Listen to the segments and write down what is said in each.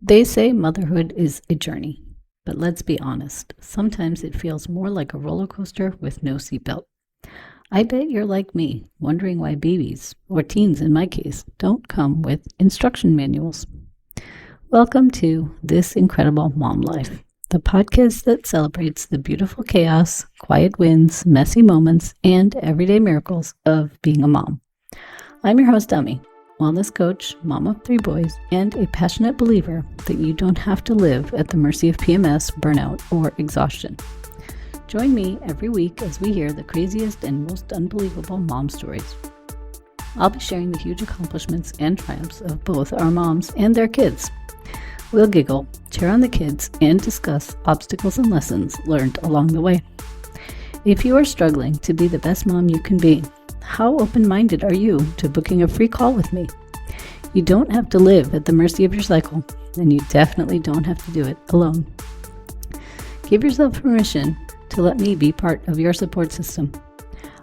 They say motherhood is a journey, but let's be honest, sometimes it feels more like a roller coaster with no seatbelt. I bet you're like me, wondering why babies, or teens in my case, don't come with instruction manuals. Welcome to This Incredible Mom Life, the podcast that celebrates the beautiful chaos, quiet wins, messy moments, and everyday miracles of being a mom. I'm your host, Dummy, wellness coach, mom of 3 boys, and a passionate believer that you don't have to live at the mercy of PMS, burnout, or exhaustion. Join me every week as we hear the craziest and most unbelievable mom stories. I'll be sharing the huge accomplishments and triumphs of both our moms and their kids. We'll giggle, cheer on the kids, and discuss obstacles and lessons learned along the way. If you are struggling to be the best mom you can be, how open-minded are you to booking a free call with me? You don't have to live at the mercy of your cycle, and you definitely don't have to do it alone. Give yourself permission to let me be part of your support system.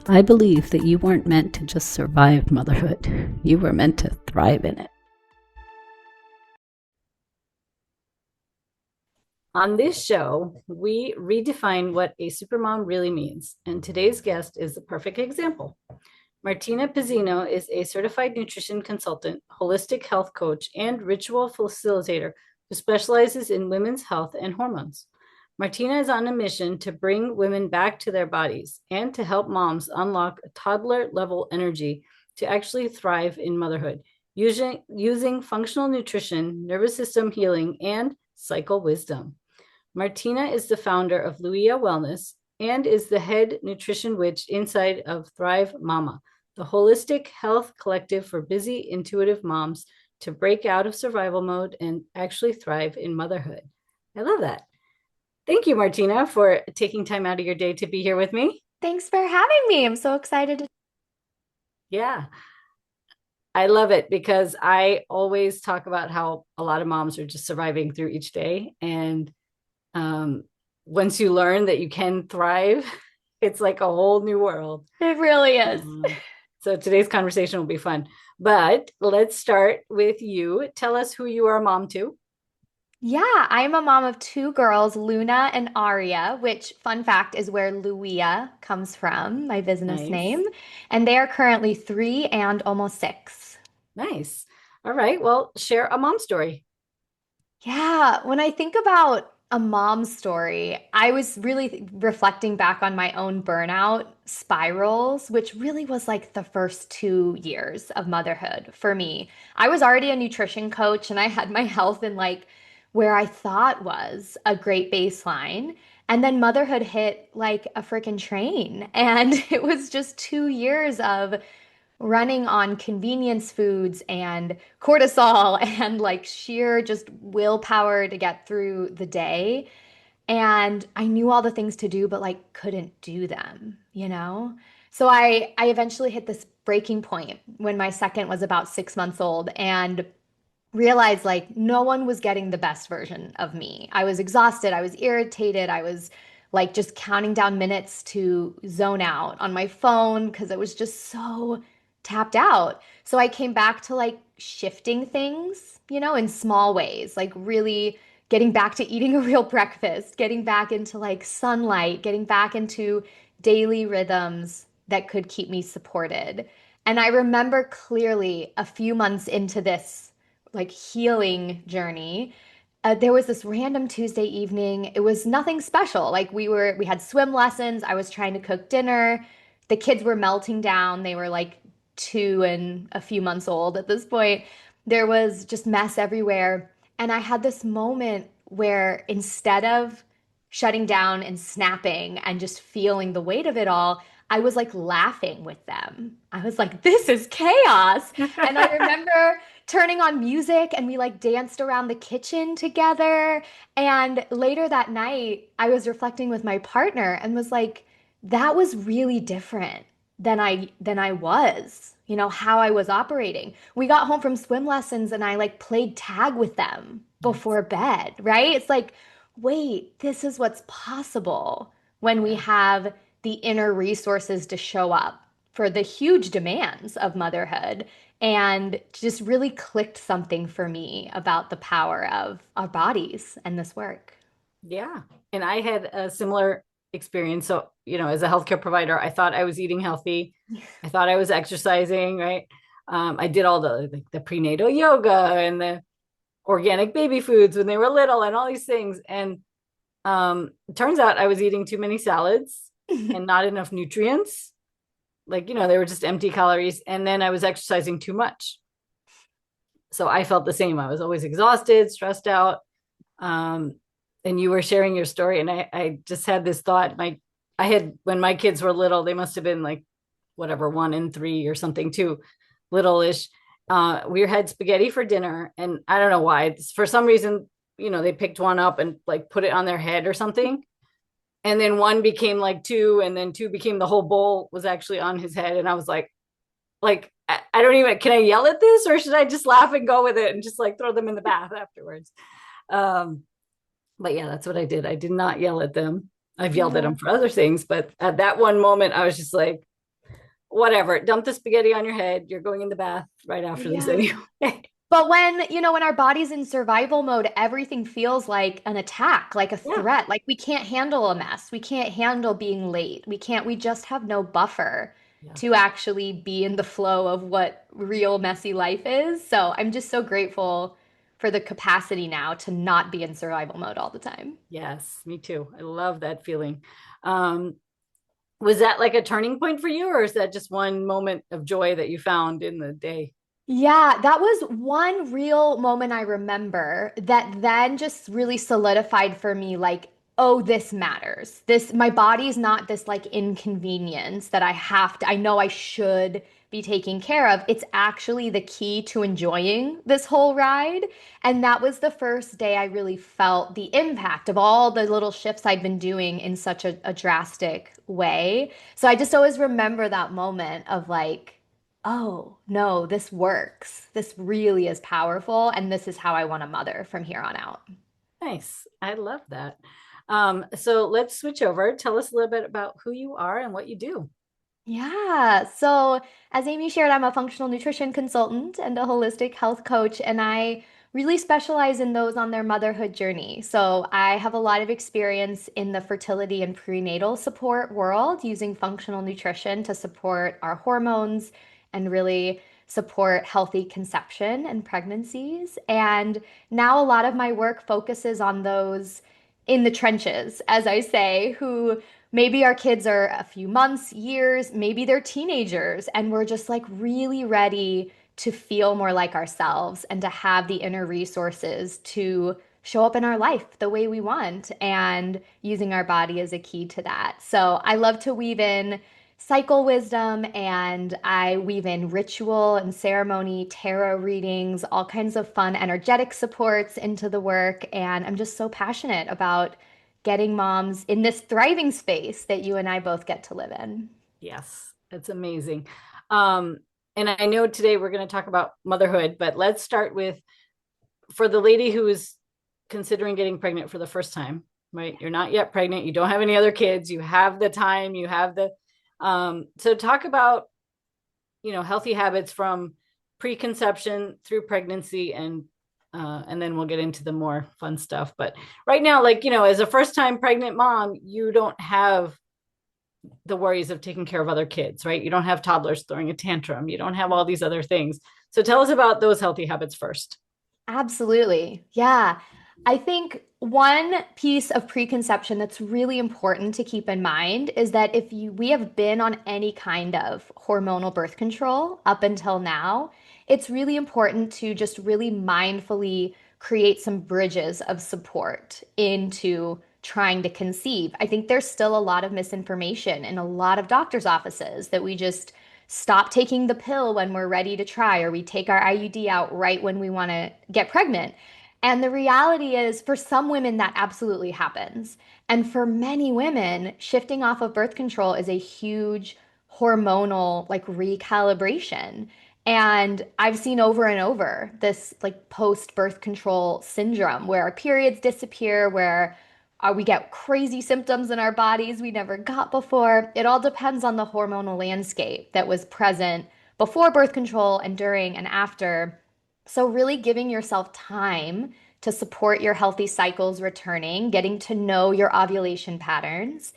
I believe that you weren't meant to just survive motherhood. You were meant to thrive in it. On this show, we redefine what a supermom really means, and today's guest is the perfect example. Martina Pezzino is a certified nutrition consultant, holistic health coach, and ritual facilitator who specializes in women's health and hormones. Martina is on a mission to bring women back to their bodies and to help moms unlock a toddler-level energy to actually thrive in motherhood, using functional nutrition, nervous system healing, and cycle wisdom. Martina is the founder of Luia Wellness and is the head nutrition witch inside of Thrive Mama, the holistic health collective for busy, intuitive moms to break out of survival mode and actually thrive in motherhood. I love that. Thank you, Martina, for taking time out of your day to be here with me. Thanks for having me. I'm so excited. Yeah, I love it because I always talk about how a lot of moms are just surviving through each day. And once you learn that you can thrive, it's like a whole new world. It really is. So today's conversation will be fun. But let's start with you. Tell us who you are a mom to. Yeah, I'm a mom of 2 girls, Luna and Aria, which, fun fact, is where Luia comes from, my business Nice. name. And they are currently 3 and almost 6. Nice. All right. Well, share a mom story. Yeah, when I think about a mom story, I was really reflecting back on my own burnout spirals, which really was like the first 2 years of motherhood for me. I was already a nutrition coach and I had my health in like where I thought was a great baseline. And then motherhood hit like a freaking train. And it was just 2 years of running on convenience foods and cortisol and like sheer just willpower to get through the day. And I knew all the things to do, but like couldn't do them, you know? So I eventually hit this breaking point when my second was about 6 months old and realized like no one was getting the best version of me. I was exhausted, I was irritated, I was like just counting down minutes to zone out on my phone because it was just so tapped out. So I came back to like shifting things, in small ways, like really getting back to eating a real breakfast, getting back into like sunlight, getting back into daily rhythms that could keep me supported. And I remember clearly a few months into this like healing journey. There was this random Tuesday evening. It was nothing special. Like we had swim lessons. I was trying to cook dinner. The kids were melting down. They were like 2 and a few months old at this point. There was just mess everywhere. And I had this moment where instead of shutting down and snapping and just feeling the weight of it all, I was like laughing with them. I was like, this is chaos. And I remember turning on music and we like danced around the kitchen together. And later that night, I was reflecting with my partner and was like, that was really different than I was, how I was operating. We got home from swim lessons and I like played tag with them Nice. before bed, right? It's like, wait, this is what's possible when we Yeah. have the inner resources to show up for the huge demands of motherhood and just really clicked something for me about the power of our bodies and this work. Yeah. And I had a similar experience. So, as a healthcare provider, I thought I was eating healthy. I thought I was exercising, right? I did all the prenatal yoga and the organic baby foods when they were little and all these things. And it turns out I was eating too many salads and not enough nutrients. Like, they were just empty calories. And then I was exercising too much. So I felt the same. I was always exhausted, stressed out. Um, and you were sharing your story, and I just had this thought. I had, when my kids were little, they must have been like whatever, 1 and 3 or something, too little-ish. We had spaghetti for dinner, and I don't know why. For some reason, they picked one up and like put it on their head or something. And then one became like two, and then two became the whole bowl was actually on his head. And I was like, I don't even, can I yell at this, or should I just laugh and go with it and just like throw them in the bath afterwards? Um, but yeah, that's what I did. I did not yell at them. I've yelled at Yeah. them for other things, but at that one moment, I was just like, whatever, dump the spaghetti on your head. You're going in the bath right after this Yeah. anyway. But when our body's in survival mode, everything feels like an attack, like a Yeah. threat. Like we can't handle a mess. We can't handle being late. We just have no buffer Yeah. to actually be in the flow of what real messy life is. So I'm just so grateful for the capacity now to not be in survival mode all the time. Yes, me too. I love that feeling. Um, was that like a turning point for you, or is that just one moment of joy that you found in the day? Yeah, that was one real moment I remember that then just really solidified for me like, oh, this matters. My body's not this like inconvenience that I know I should be taking care of. It's actually the key to enjoying this whole ride. And that was the first day I really felt the impact of all the little shifts I'd been doing in such a drastic way. So I just always remember that moment of like, oh, no, this works. This really is powerful. And this is how I want to mother from here on out. Nice. I love that. So let's switch over. Tell us a little bit about who you are and what you do. Yeah. So, as Amy shared, I'm a functional nutrition consultant and a holistic health coach, and I really specialize in those on their motherhood journey. So, I have a lot of experience in the fertility and prenatal support world using functional nutrition to support our hormones and really support healthy conception and pregnancies. And now a lot of my work focuses on those in the trenches, as I say, who maybe our kids are a few months, years, maybe they're teenagers, and we're just like really ready to feel more like ourselves and to have the inner resources to show up in our life the way we want. And using our body is a key to that. So I love to weave in cycle wisdom and I weave in ritual and ceremony, tarot readings, all kinds of fun, energetic supports into the work. And I'm just so passionate about getting moms in this thriving space that you and I both get to live in. Yes, it's amazing. Um, and I know today we're going to talk about motherhood, but let's start with, for the lady who is considering getting pregnant for the first time, right? You're not yet pregnant, you don't have any other kids, you have the time, you have the so talk about, healthy habits from preconception through pregnancy, and then we'll get into the more fun stuff. But right now, like, as a first time pregnant mom, you don't have the worries of taking care of other kids, right? You don't have toddlers throwing a tantrum. You don't have all these other things. So tell us about those healthy habits first. Absolutely. Yeah. I think one piece of preconception that's really important to keep in mind is that we have been on any kind of hormonal birth control up until now, it's really important to just really mindfully create some bridges of support into trying to conceive. I think there's still a lot of misinformation in a lot of doctors' offices that we just stop taking the pill when we're ready to try, or we take our IUD out right when we want to get pregnant. And the reality is, for some women, that absolutely happens. And for many women, shifting off of birth control is a huge hormonal like recalibration. And I've seen over and over this like post birth control syndrome where our periods disappear, where we get crazy symptoms in our bodies we never got before. It all depends on the hormonal landscape that was present before birth control and during and after. So, really giving yourself time to support your healthy cycles returning, getting to know your ovulation patterns.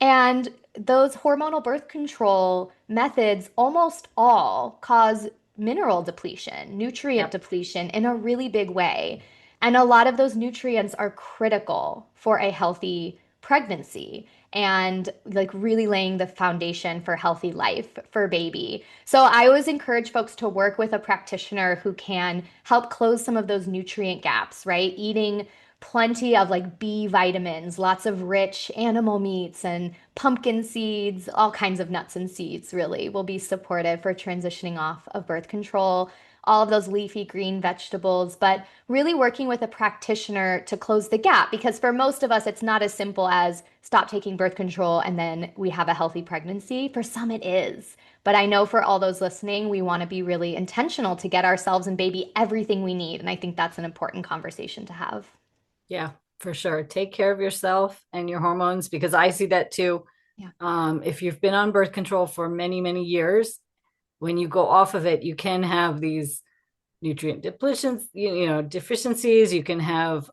And those hormonal birth control methods almost all cause mineral depletion, nutrient Yep. depletion in a really big way. And a lot of those nutrients are critical for a healthy pregnancy and like really laying the foundation for healthy life for baby. So I always encourage folks to work with a practitioner who can help close some of those nutrient gaps, right? Eating plenty of like B vitamins, lots of rich animal meats and pumpkin seeds, all kinds of nuts and seeds really will be supportive for transitioning off of birth control, all of those leafy green vegetables, but really working with a practitioner to close the gap because for most of us, it's not as simple as stop taking birth control and then we have a healthy pregnancy. For some, it is. But I know for all those listening, we want to be really intentional to get ourselves and baby everything we need. And I think that's an important conversation to have. Yeah, for sure. Take care of yourself and your hormones because I see that too. Yeah. If you've been on birth control for many, many years, when you go off of it, you can have these nutrient depletions, deficiencies. You can have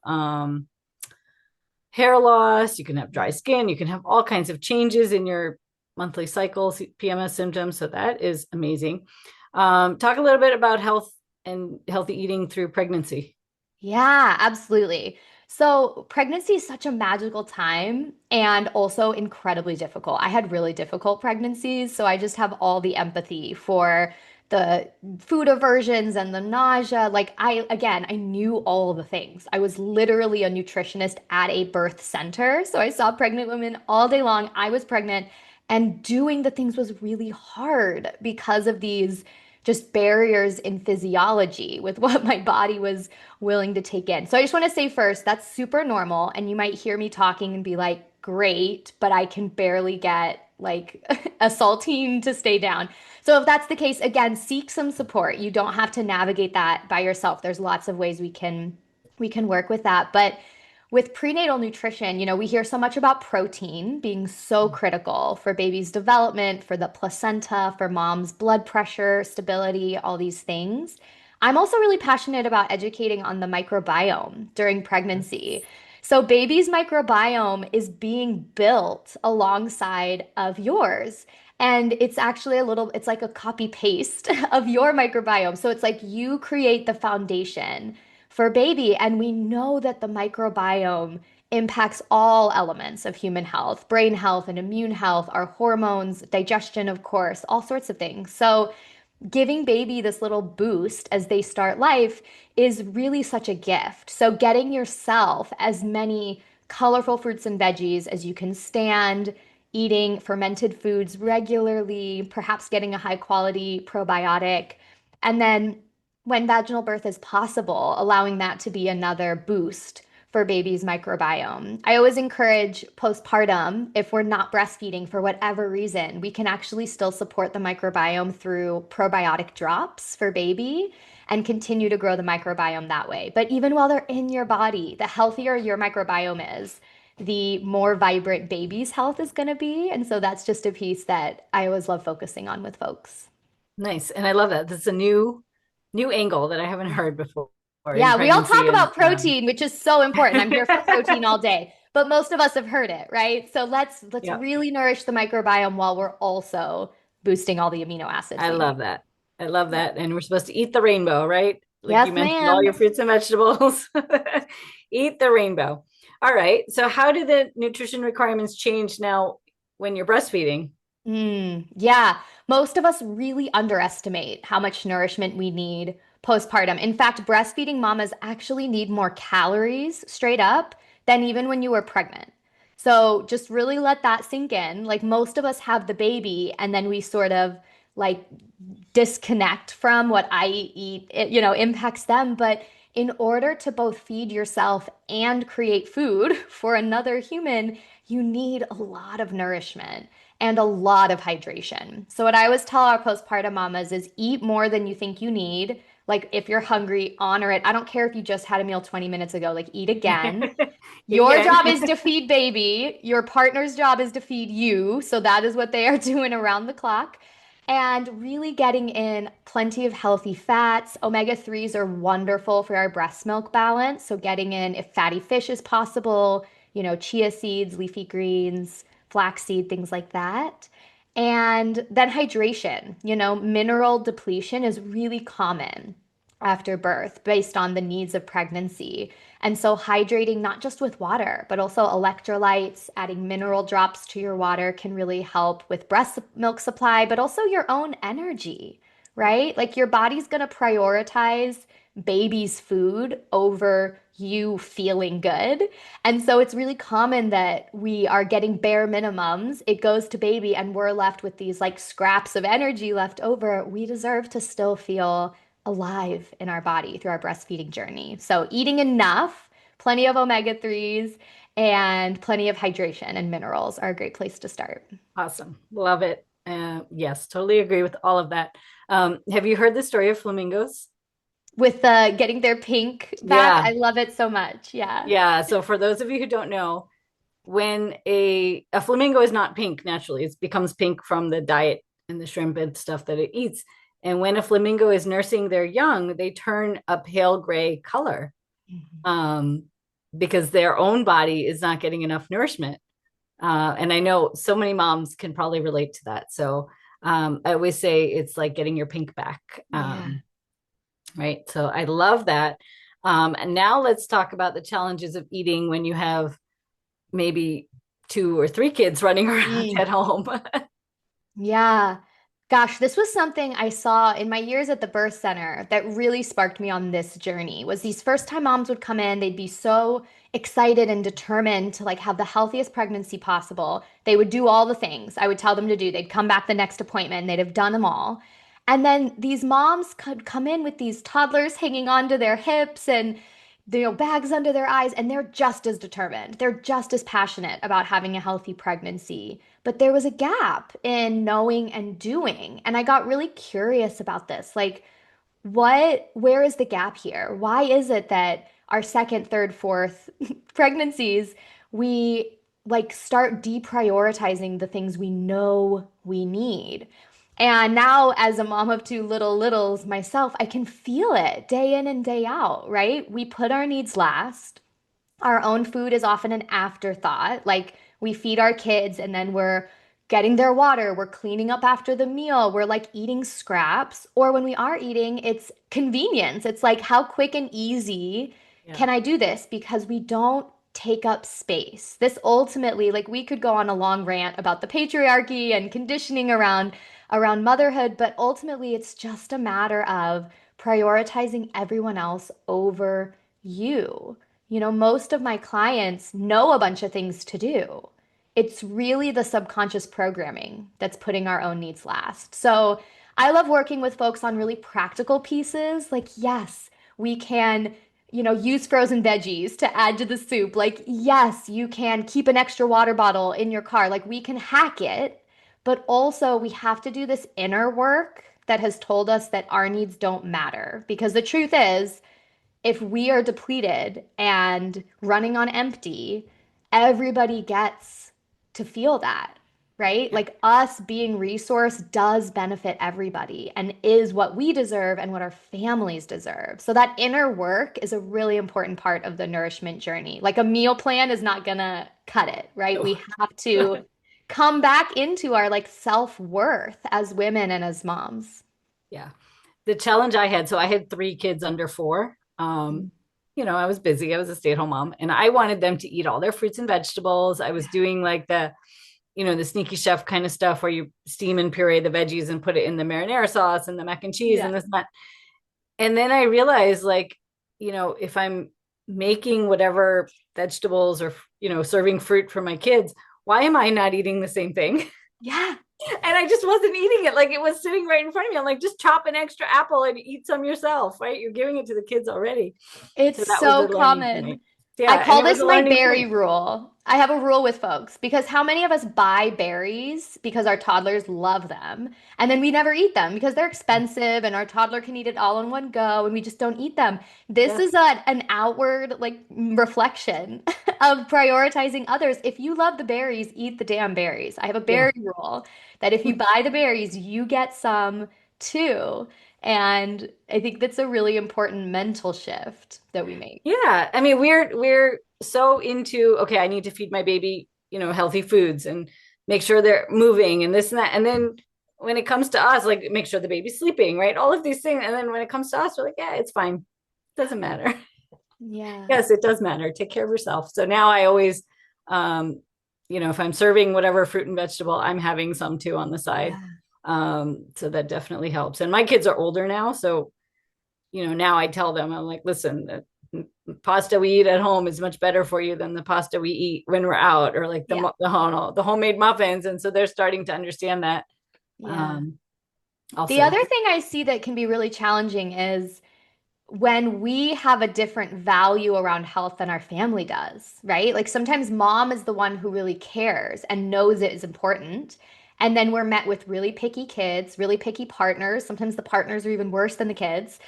hair loss. You can have dry skin. You can have all kinds of changes in your monthly cycles, PMS symptoms. So that is amazing. Talk a little bit about health and healthy eating through pregnancy. Yeah, absolutely. So, pregnancy is such a magical time and also incredibly difficult. I had really difficult pregnancies, so I just have all the empathy for the food aversions and the nausea. Like, I knew all the things. I was literally a nutritionist at a birth center. So, I saw pregnant women all day long. I was pregnant, and doing the things was really hard because of these just barriers in physiology with what my body was willing to take in. So I just want to say first, that's super normal. And you might hear me talking and be like, great, but I can barely get like a saltine to stay down. So if that's the case, again, seek some support. You don't have to navigate that by yourself. There's lots of ways we can work with that. But with prenatal nutrition, we hear so much about protein being so critical for baby's development, for the placenta, for mom's blood pressure, stability, all these things. I'm also really passionate about educating on the microbiome during pregnancy. So, baby's microbiome is being built alongside of yours. And it's actually it's like a copy paste of your microbiome. So, it's like you create the foundation for baby. And we know that the microbiome impacts all elements of human health, brain health and immune health, our hormones, digestion, of course, all sorts of things. So, giving baby this little boost as they start life is really such a gift. So, getting yourself as many colorful fruits and veggies as you can stand, eating fermented foods regularly, perhaps getting a high quality probiotic, and then when vaginal birth is possible, allowing that to be another boost for baby's microbiome. I always encourage postpartum, if we're not breastfeeding for whatever reason, we can actually still support the microbiome through probiotic drops for baby and continue to grow the microbiome that way. But even while they're in your body, the healthier your microbiome is, the more vibrant baby's health is going to be. And so that's just a piece that I always love focusing on with folks. Nice. And I love that. This is a new angle that I haven't heard before in Yeah, we all talk pregnancy. And about protein, which is so important. I'm here for protein all day, but most of us have heard it, right? So let's yeah, really nourish the microbiome while we're also boosting all the amino acids I we need. love that. I love Yeah. that. And we're supposed to eat the rainbow, right? Like you Yes, mentioned, all your ma'am. fruits and vegetables. Eat the rainbow. All right. So how do the nutrition requirements change now when you're breastfeeding? Yeah, most of us really underestimate how much nourishment we need postpartum. In fact, breastfeeding mamas actually need more calories straight up than even when you were pregnant. So just really let that sink in. Like most of us have the baby and then we sort of like disconnect from what I eat, it impacts them. But in order to both feed yourself and create food for another human, you need a lot of nourishment and a lot of hydration. So, what I always tell our postpartum mamas is eat more than you think you need. Like, if you're hungry, honor it. I don't care if you just had a meal 20 minutes ago, like, eat again. Eat Your again. job is to feed baby. Your partner's job is to feed you. So, that is what they are doing around the clock. and really getting in plenty of healthy fats. Omega-3s are wonderful for our breast milk balance. So getting in, if fatty fish is possible, chia seeds, leafy greens, flaxseed, things like that. And then hydration, mineral depletion is really common after birth based on the needs of pregnancy. And so hydrating not just with water, but also electrolytes, adding mineral drops to your water can really help with breast milk supply, but also your own energy, right? Like your body's going to prioritize baby's food over you feeling good. And so it's really common that we are getting bare minimums. It goes to baby and we're left with these like scraps of energy left over. We deserve to still feel alive in our body through our breastfeeding journey. So eating enough, plenty of omega-3s, and plenty of hydration and minerals are a great place to start. Awesome. Love it. Yes, totally agree with all of that. Have you heard the story of flamingos? With the getting their pink back, Yeah. I love it so much. Yeah. Yeah. So for those of you who don't know, when a flamingo is not pink naturally, it becomes pink from the diet and the shrimp and stuff that it eats. And when a flamingo is nursing their young, they turn a pale gray color, Mhm. um, because their own body is not getting enough nourishment. And I know so many moms can probably relate to that. So I always say it's like getting your pink back. Yeah. Right. So I love that. And now let's talk about the challenges of eating when you have maybe two or three kids running around Mm. at home. Yeah. Gosh, this was something I saw in my years at the birth center that really sparked me on this journey. Was these first-time moms would come in, they'd be so excited and determined to like have the healthiest pregnancy possible. They would do all the things I would tell them to do. They'd come back the next appointment and they'd have done them all. And then these moms could come in with these toddlers hanging onto their hips and bags under their eyes, and they're just as determined. They're just as passionate about having a healthy pregnancy. But there was a gap in knowing and doing. And I got really curious about this. Like, where is the gap here? Why is it that our second, third, fourth pregnancies, we like start deprioritizing the things we know we need? And now, as a mom of two little littles myself, I can feel it day in and day out, right? We put our needs last. Our own food is often an afterthought. Like we feed our kids and then we're getting their water, we're cleaning up after the meal, we're like eating scraps. Or when we are eating, it's convenience. It's like, how quick and easy Yeah. can I do this? Because we don't take up space. This ultimately, like we could go on a long rant about the patriarchy and conditioning around motherhood, but ultimately it's just a matter of prioritizing everyone else over you. Most of my clients know a bunch of things to do. It's really the subconscious programming that's putting our own needs last. So I love working with folks on really practical pieces. Like, yes, we can, use frozen veggies to add to the soup. Like, yes, you can keep an extra water bottle in your car. Like, we can hack it, but also we have to do this inner work that has told us that our needs don't matter. Because the truth is, if we are depleted and running on empty, everybody gets to feel that, right? Yeah. Like us being resource does benefit everybody and is what we deserve and what our families deserve. So that inner work is a really important part of the nourishment journey. Like a meal plan is not gonna cut it, right? No. We have to come back into our like self-worth as women and as moms. Yeah. The challenge I had, so I had three kids under four. I was busy. I was a stay-at-home mom and I wanted them to eat all their fruits and vegetables. I was doing like the sneaky chef kind of stuff where you steam and puree the veggies and put it in the marinara sauce and the mac and cheese Yeah. and this and that. And then I realized like, if I'm making whatever vegetables or, serving fruit for my kids, why am I not eating the same thing? Yeah. And I just wasn't eating it. Like it was sitting right in front of me. I'm like, just chop an extra apple and eat some yourself, right? You're giving it to the kids already. It's So that was a so learning for common. me. I Yeah, and call it was this a my learning berry point. rule. I have a rule with folks because how many of us buy berries because our toddlers love them and then we never eat them because they're expensive and our toddler can eat it all in one go and we just don't eat them. This Yes, is an outward like reflection of prioritizing others. If you love the berries, eat the damn berries. I have a yeah. berry rule that if you buy the berries, you get some too. And I think that's a really important mental shift that we make. Yeah, I mean, we're so into, okay, I need to feed my baby, healthy foods and make sure they're moving and this and that. And then when it comes to us, like make sure the baby's sleeping, right? All of these things. And then when it comes to us, we're like, yeah, it's fine. Doesn't matter. Yeah. Yes, it does matter. Take care of yourself. So now I always, um, if I'm serving whatever fruit and vegetable, I'm having some too on the side. Yeah. So that definitely helps. And my kids are older now, so now I tell them, I'm like, listen, the pasta we eat at home is much better for you than the pasta we eat when we're out, or like Yeah. the homemade muffins. And so they're starting to understand that. Yeah. Um, The also, other thing I see that can be really challenging is when we have a different value around health than our family does, right? Like sometimes mom is the one who really cares and knows it is important. And then we're met with really picky kids, really picky partners. Sometimes the partners are even worse than the kids.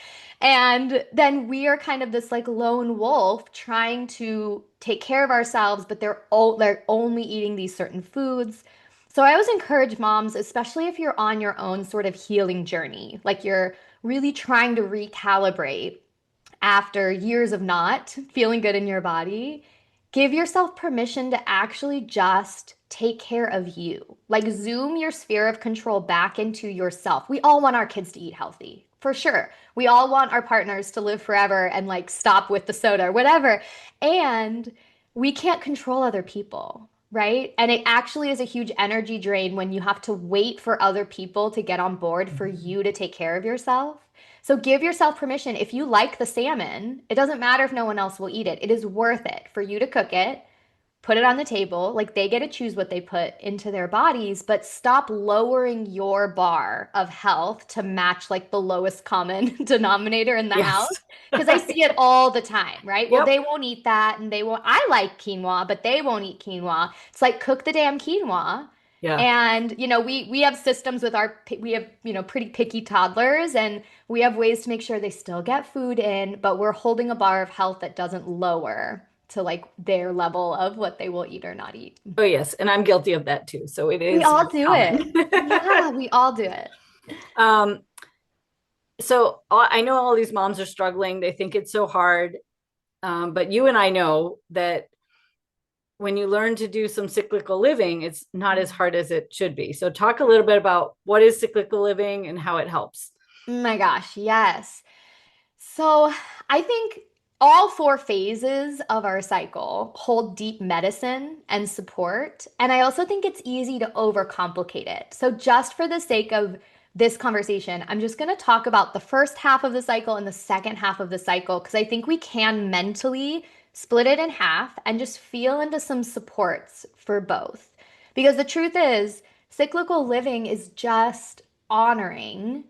And then we are kind of this like lone wolf trying to take care of ourselves, but they're only eating these certain foods. So I always encourage moms, especially if you're on your own sort of healing journey, like you're really trying to recalibrate after years of not feeling good in your body, give yourself permission to actually just take care of you. Like zoom your sphere of control back into yourself. We all want our kids to eat healthy, for sure. We all want our partners to live forever and like stop with the soda or whatever. And we can't control other people. Right. And it actually is a huge energy drain when you have to wait for other people to get on board for you to take care of yourself. So give yourself permission. If you like the salmon, it doesn't matter if no one else will eat it. It is worth it for you to cook it, put it on the table. Like they get to choose what they put into their bodies, but stop lowering your bar of health to match like the lowest common denominator in the yes. house. Because I see it all the time, right? Well, Yep. they won't eat that and they won't. I like quinoa, but they won't eat quinoa. It's like cook the damn quinoa. Yeah. And we have systems with we have pretty picky toddlers and we have ways to make sure they still get food in, but we're holding a bar of health that doesn't lower to like their level of what they will eat or not eat. Oh, yes. And I'm guilty of that too. So it We is all do common. it. Yeah, we all do it. um, so I know all these moms are struggling. They think it's so hard. But you and I know that when you learn to do some cyclical living, it's not as hard as it should be. So talk a little bit about what is cyclical living and how it helps. Oh my gosh, yes. So I think all four phases of our cycle hold deep medicine and support. And I also think it's easy to overcomplicate it. So, just for the sake of this conversation, I'm just going to talk about the first half of the cycle and the second half of the cycle because I think we can mentally split it in half and just feel into some supports for both. Because the truth is, cyclical living is just honoring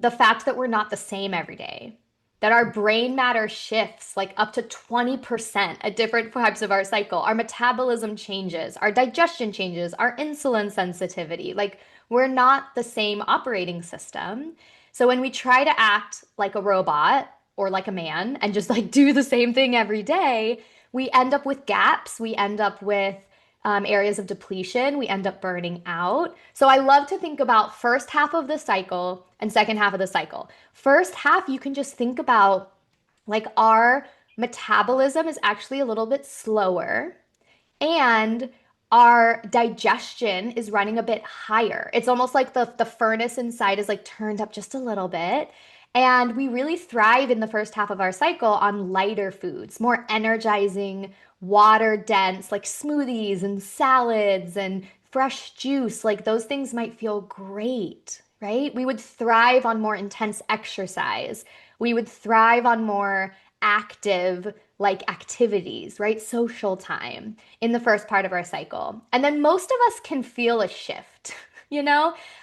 the fact that we're not the same every day, that our brain matter shifts like up to 20% at different types of our cycle. Our metabolism changes, our digestion changes, our insulin sensitivity. Like we're not the same operating system. So when we try to act like a robot or like a man and just like do the same thing every day, we end up with gaps. We end up with areas of depletion. We end up burning out. So I love to think about first half of the cycle and second half of the cycle. First half, you can just think about like our metabolism is actually a little bit slower and our digestion is running a bit higher. It's almost like the furnace inside is like turned up just a little bit. And we really thrive in the first half of our cycle on lighter foods, more energizing, water dense, like smoothies and salads and fresh juice. Like those things might feel great, right? We would thrive on more intense exercise. We would thrive on more active, like activities, right? Social time in the first part of our cycle. And then most of us can feel a shift,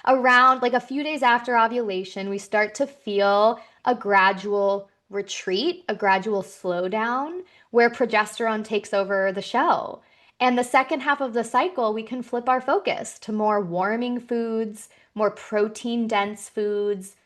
around like a few days after ovulation, we start to feel a gradual retreat, a gradual slowdown where progesterone takes over the show. And the second half of the cycle, we can flip our focus to more warming foods, more protein dense foods,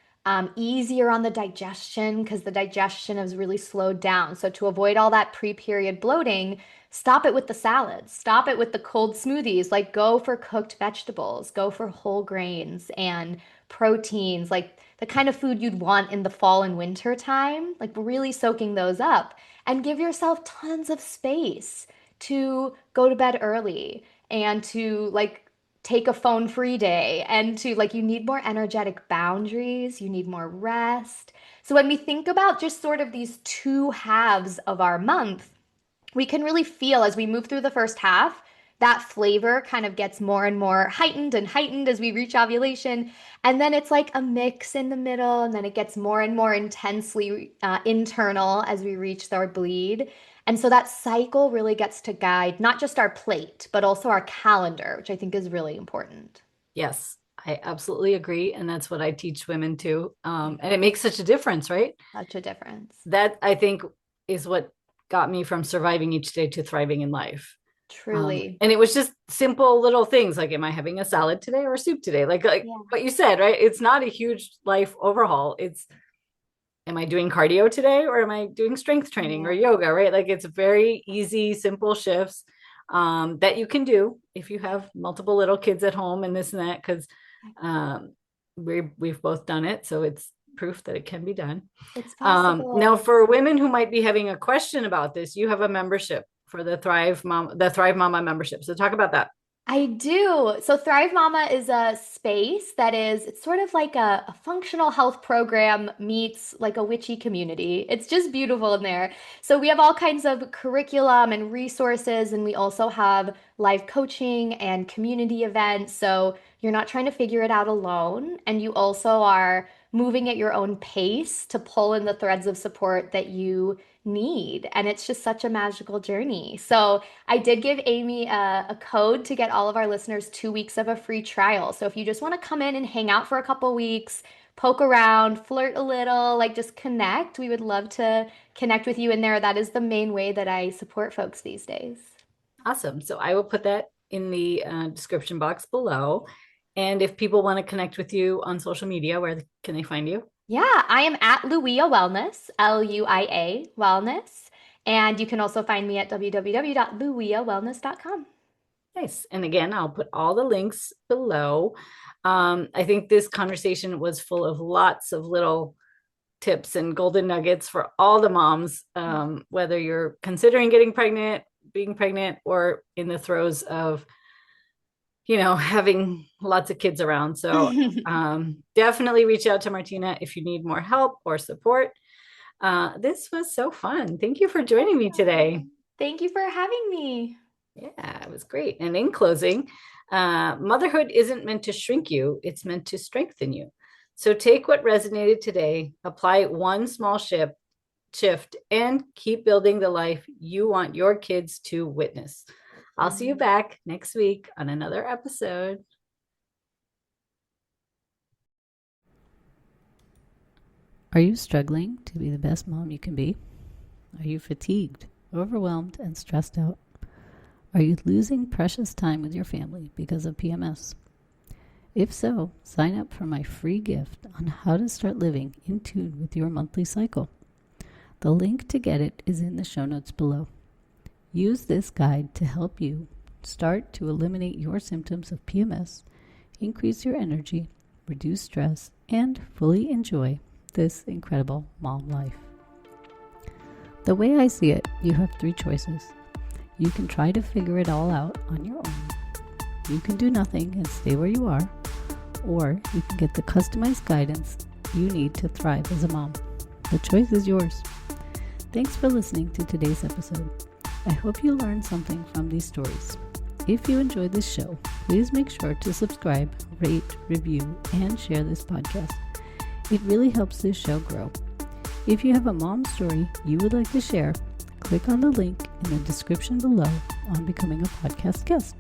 easier on the digestion because the digestion is really slowed down. So, to avoid all that pre period bloating, stop it with the salads, stop it with the cold smoothies. Like, go for cooked vegetables, go for whole grains and proteins, like the kind of food you'd want in the fall and winter time, like really soaking those up. And give yourself tons of space to go to bed early and to like take a phone free day and to like you need more energetic boundaries, you need more rest. So when we think about just sort of these two halves of our month, we can really feel as we move through the first half, that flavor kind of gets more and more heightened and heightened as we reach ovulation. And then it's like a mix in the middle, and then it gets more and more intensely internal as we reach our bleed. And so that cycle really gets to guide not just our plate, but also our calendar, which I think is really important. Yes, I absolutely agree. And that's what I teach women too. And it makes such a difference, right? Such a difference. That I think is what got me from surviving each day to thriving in life. Truly. And it was just simple little things like, am I having a salad today or soup today? Like Yeah. what you said, right? It's not a huge life overhaul. It's, am I doing cardio today or am I doing strength training or yoga, right? Like it's very easy, simple shifts that you can do if you have multiple little kids at home and this and that, because we've both done it. So it's proof that it can be done. It's possible. Now, for women who might be having a question about this, you have a membership for the Thrive Mama membership. So talk about that. I do. So Thrive Mama is a space that is, it's sort of like a functional health program meets like a witchy community. It's just beautiful in there. So we have all kinds of curriculum and resources, and we also have live coaching and community events. So you're not trying to figure it out alone, and you also are moving at your own pace to pull in the threads of support that you need. And it's just such a magical journey. So I did give Amy a code to get all of our listeners 2 weeks of a free trial. So if you just want to come in and hang out for a couple weeks, poke around, flirt a little, like just connect, we would love to connect with you in there. That is the main way that I support folks these days. Awesome. So I will put that in the description box below. And if people want to connect with you on social media, where can they find you? Yeah, I am at Luia Wellness, Luia Wellness. And you can also find me at www.luiawellness.com. Nice. And again, I'll put all the links below. I think this conversation was full of lots of little tips and golden nuggets for all the moms, whether you're considering getting pregnant, being pregnant, or in the throes of having lots of kids around. So definitely reach out to Martina if you need more help or support. This was so fun. Thank you for joining me today. Thank you for having me. Yeah, it was great. And in closing, motherhood isn't meant to shrink you. It's meant to strengthen you. So take what resonated today, apply one small shift, and keep building the life you want your kids to witness. I'll see you back next week on another episode. Are you struggling to be the best mom you can be? Are you fatigued, overwhelmed, and stressed out? Are you losing precious time with your family because of PMS? If so, sign up for my free gift on how to start living in tune with your monthly cycle. The link to get it is in the show notes below. Use this guide to help you start to eliminate your symptoms of PMS, increase your energy, reduce stress, and fully enjoy this incredible mom life. The way I see it, you have 3 choices. You can try to figure it all out on your own. You can do nothing and stay where you are, or you can get the customized guidance you need to thrive as a mom. The choice is yours. Thanks for listening to today's episode. I hope you learned something from these stories. If you enjoyed this show, please make sure to subscribe, rate, review, and share this podcast. It really helps this show grow. If you have a mom story you would like to share, click on the link in the description below on becoming a podcast guest.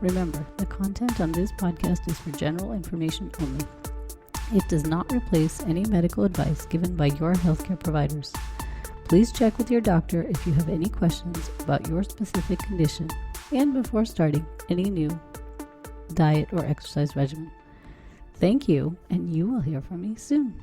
Remember, the content on this podcast is for general information only. It does not replace any medical advice given by your healthcare providers. Please check with your doctor if you have any questions about your specific condition and before starting any new diet or exercise regimen. Thank you, and you will hear from me soon.